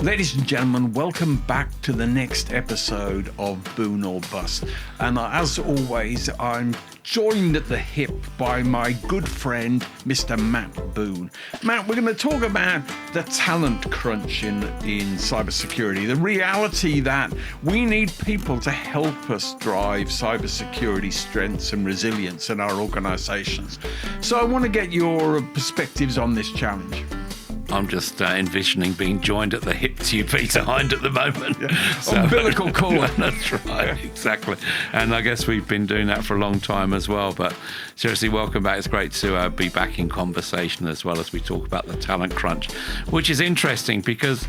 Ladies and gentlemen, welcome back to the next episode of Boon or Bust. And as always, I'm joined at the hip by my good friend, Mr. Matt Boon. Matt, we're going to talk about the talent crunch in cybersecurity, the reality that we need people to help us drive cybersecurity strengths and resilience in our organizations. So I want to get your perspectives on this challenge. I'm just envisioning being joined at the hip to you, Peter Hind, at the moment. Yeah. So, umbilical cord. That's right, exactly. And I guess we've been doing that for a long time as well. But seriously, welcome back. It's great to be back in conversation as well as we talk about the talent crunch, which is interesting because,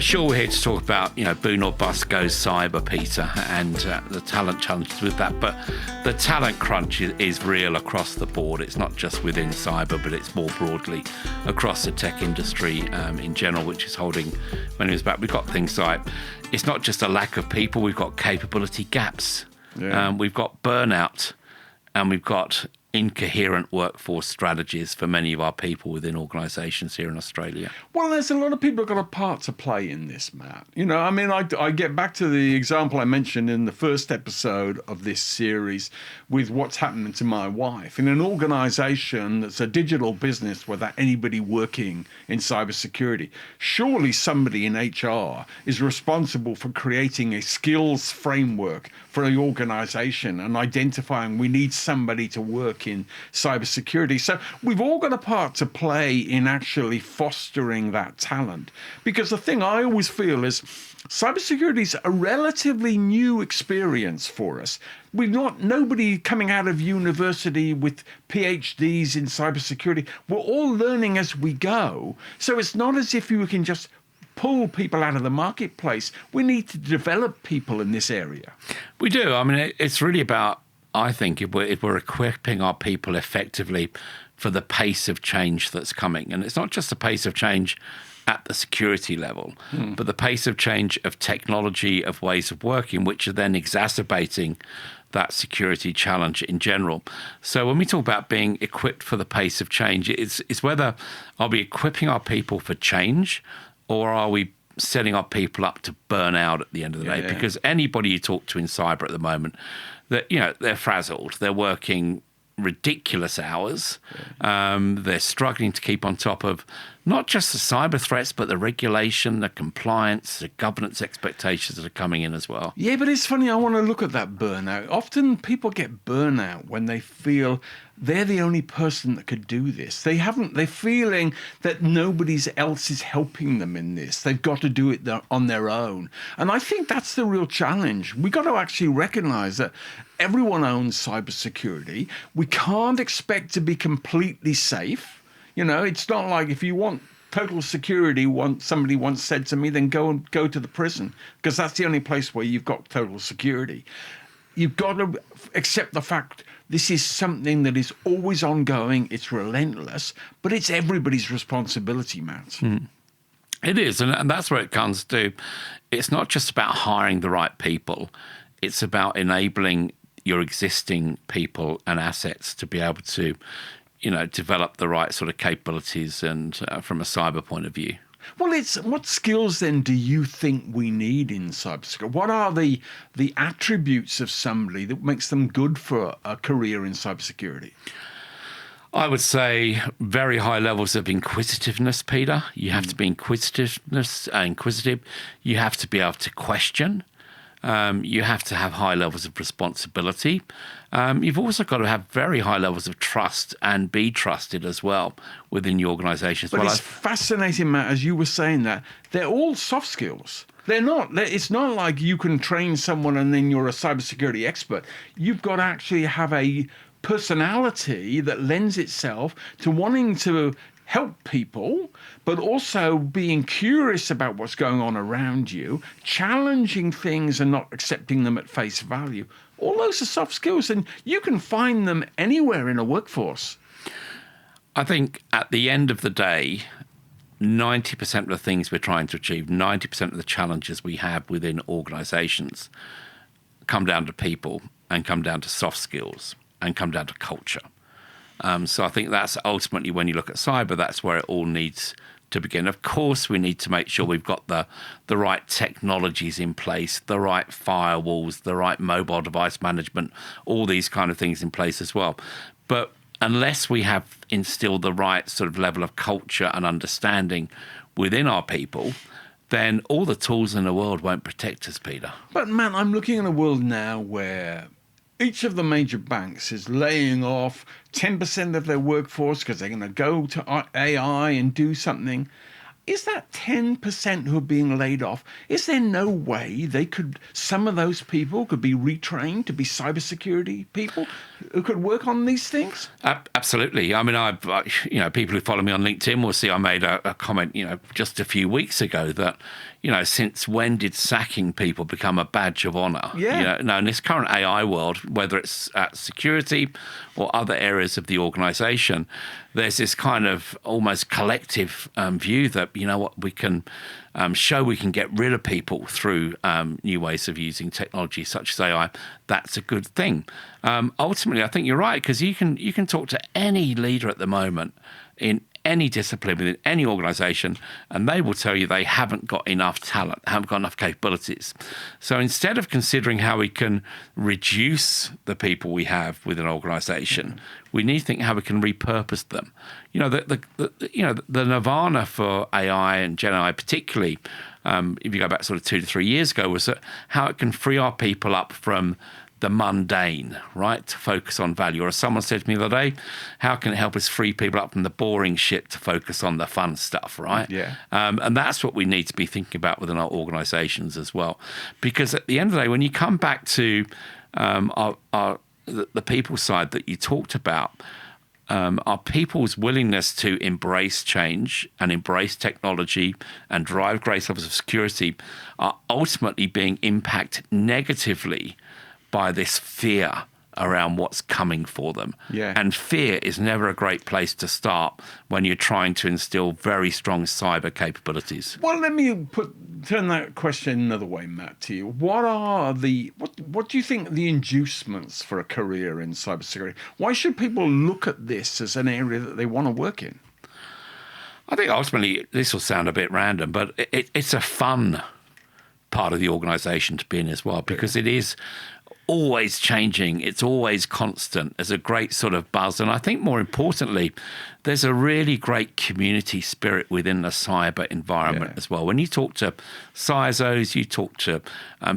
sure, we're here to talk about, boon or bust goes cyber, Peter, and the talent challenges with that. But the talent crunch is real across the board. It's not just within cyber, but it's more broadly across the tech industry in general, which is holding many of us back. We've got things like, it's not just a lack of people, we've got capability gaps. Yeah. We've got burnout, and we've got incoherent workforce strategies for many of our people within organisations here in Australia. Well, there's a lot of people who've got a part to play in this, Matt. I get back to the example I mentioned in the first episode of this series with what's happening to my wife. In an organisation that's a digital business without anybody working in cybersecurity, surely somebody in HR is responsible for creating a skills framework for the organisation and identifying we need somebody to work in cybersecurity. So we've all got a part to play in actually fostering that talent. Because the thing I always feel is cybersecurity is a relatively new experience for us. We've got nobody coming out of university with PhDs in cybersecurity. We're all learning as we go. So it's not as if you can just pull people out of the marketplace. We need to develop people in this area. We do. It's really about, I think, if we're equipping our people effectively for the pace of change that's coming. And it's not just the pace of change at the security level, but the pace of change of technology, of ways of working, which are then exacerbating that security challenge in general. So when we talk about being equipped for the pace of change, it's whether are we equipping our people for change, or are we setting our people up to burn out at the end of the day? Yeah. Because anybody you talk to in cyber at the moment, they're frazzled. They're working ridiculous hours. They're struggling to keep on top of not just the cyber threats, but the regulation, the compliance, the governance expectations that are coming in as well. Yeah, but it's funny. I want to look at that burnout. Often people get burnout when they feel they're the only person that could do this. They're feeling that nobody else is helping them in this. They've got to do it on their own. And I think that's the real challenge. We've got to actually recognize that everyone owns cybersecurity. We can't expect to be completely safe. It's not like if you want total security, somebody once said to me, then go to the prison, because that's the only place where you've got total security. You've got to accept the fact this is something that is always ongoing, it's relentless, but it's everybody's responsibility, Matt. It is, and that's where it comes to. It's not just about hiring the right people. It's about enabling your existing people and assets to be able to develop the right sort of capabilities and from a cyber point of view. Well, what skills then do you think we need in cybersecurity? What are the attributes of somebody that makes them good for a career in cybersecurity? I would say very high levels of inquisitiveness, Peter. You have to be inquisitive. You have to be able to question. You have to have high levels of responsibility. You've also got to have very high levels of trust and be trusted as well within your organisation. But it's fascinating, Matt, as you were saying that, they're all soft skills. They're not. It's not like you can train someone and then you're a cybersecurity expert. You've got to actually have a personality that lends itself to wanting to help people, but also being curious about what's going on around you, challenging things and not accepting them at face value. All those are soft skills, and you can find them anywhere in a workforce. I think at the end of the day, 90% of the things we're trying to achieve, 90% of the challenges we have within organisations come down to people and come down to soft skills and come down to culture. So I think that's ultimately, when you look at cyber, that's where it all needs to begin. Of course, we need to make sure we've got the right technologies in place, the right firewalls, the right mobile device management, all these kind of things in place as well. But unless we have instilled the right sort of level of culture and understanding within our people, then all the tools in the world won't protect us, Peter. But man, I'm looking at a world now where each of the major banks is laying off 10% of their workforce because they're going to go to AI and do something. Is that 10% who are being laid off? Is there no way some of those people could be retrained to be cybersecurity people who could work on these things? Absolutely. I mean, people who follow me on LinkedIn will see I made a comment, just a few weeks ago that, since when did sacking people become a badge of honor? Yeah. In this current AI world, whether it's at security or other areas of the organization, there's this kind of almost collective view that, we can show we can get rid of people through new ways of using technology such as AI. That's a good thing. Ultimately, I think you're right, because you can talk to any leader at the moment in any discipline within any organization, and they will tell you they haven't got enough talent, haven't got enough capabilities. So instead of considering how we can reduce the people we have within an organization, we need to think how we can repurpose them. The nirvana for AI and Gen AI particularly, if you go back sort of 2 to 3 years ago, was that how it can free our people up from the mundane, right, to focus on value. Or as someone said to me the other day, how can it help us free people up from the boring shit to focus on the fun stuff, right? Yeah. And that's what we need to be thinking about within our organizations as well. Because at the end of the day, when you come back to the people side that you talked about, our people's willingness to embrace change and embrace technology and drive great levels of security are ultimately being impacted negatively by this fear around what's coming for them. Yeah. And fear is never a great place to start when you're trying to instill very strong cyber capabilities. Well, let me turn that question another way, Matt, to you. What do you think are the inducements for a career in cybersecurity? Why should people look at this as an area that they want to work in? I think ultimately, this will sound a bit random, but it's a fun part of the organization to be in as well, because it is always changing. It's always constant. There's a great sort of buzz. And I think more importantly, there's a really great community spirit within the cyber environment as well. When you talk to CISOs, you talk to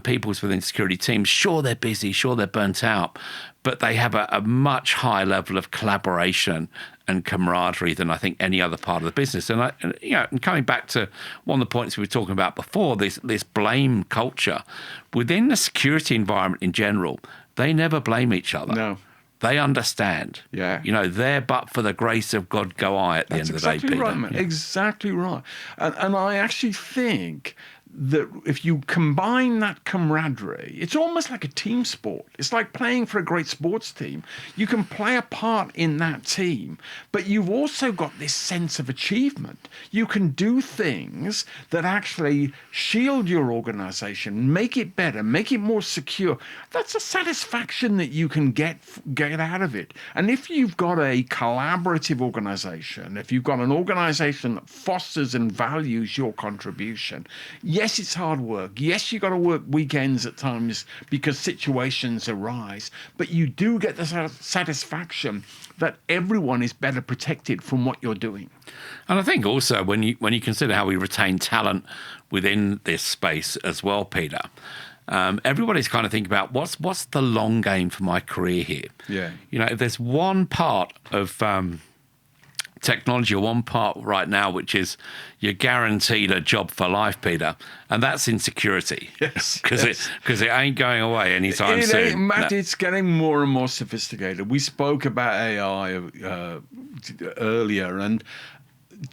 people within security teams, sure, they're busy, sure, they're burnt out, but they have a much higher level of collaboration and camaraderie than I think any other part of the business. And and coming back to one of the points we were talking about before, this blame culture within the security environment in general, they never blame each other. No. They understand. Yeah. There but for the grace of God go I at the end of the day, Peter. That's exactly right, man. Yeah. Exactly right. And I actually think that if you combine that camaraderie, it's almost like a team sport. It's like playing for a great sports team. You can play a part in that team, but you've also got this sense of achievement. You can do things that actually shield your organization, make it better, make it more secure. That's a satisfaction that you can get out of it. And if you've got a collaborative organization, if you've got an organization that fosters and values your contribution, yes, it's hard work. Yes, you got to work weekends at times because situations arise, but you do get the satisfaction that everyone is better protected from what you're doing. And I think also when you consider how we retain talent within this space as well, Peter, everybody's kind of thinking about what's the long game for my career here. Yeah. If there's one part of technology, or one part right now, which is you're guaranteed a job for life, Peter, and that's in security. Yes. Because it ain't going away anytime soon. Matt, it's getting more and more sophisticated. We spoke about AI earlier, and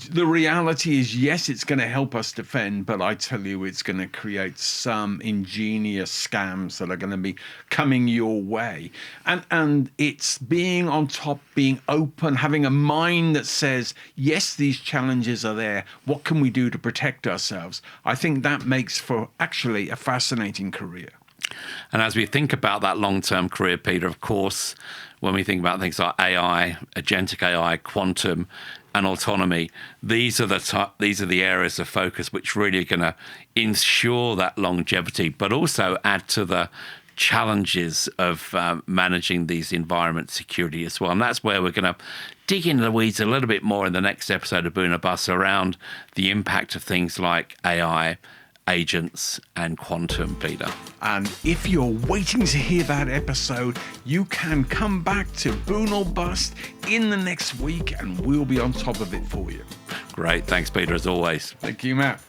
the reality is, yes, it's going to help us defend, but I tell you, it's going to create some ingenious scams that are going to be coming your way. And it's being on top, being open, having a mind that says, yes, these challenges are there. What can we do to protect ourselves? I think that makes for actually a fascinating career. And as we think about that long-term career, Peter, of course, when we think about things like AI, agentic AI, quantum, and autonomy. These are the areas of focus which really are going to ensure that longevity, but also add to the challenges of managing these environment security as well. And that's where we're going to dig into the weeds a little bit more in the next episode of Boon Bus around the impact of things like AI, agents, and quantum, Peter. And if you're waiting to hear that episode, you can come back to Boon or Bust in the next week and we'll be on top of it for you. Great. Thanks, Peter, as always. Thank you, Matt.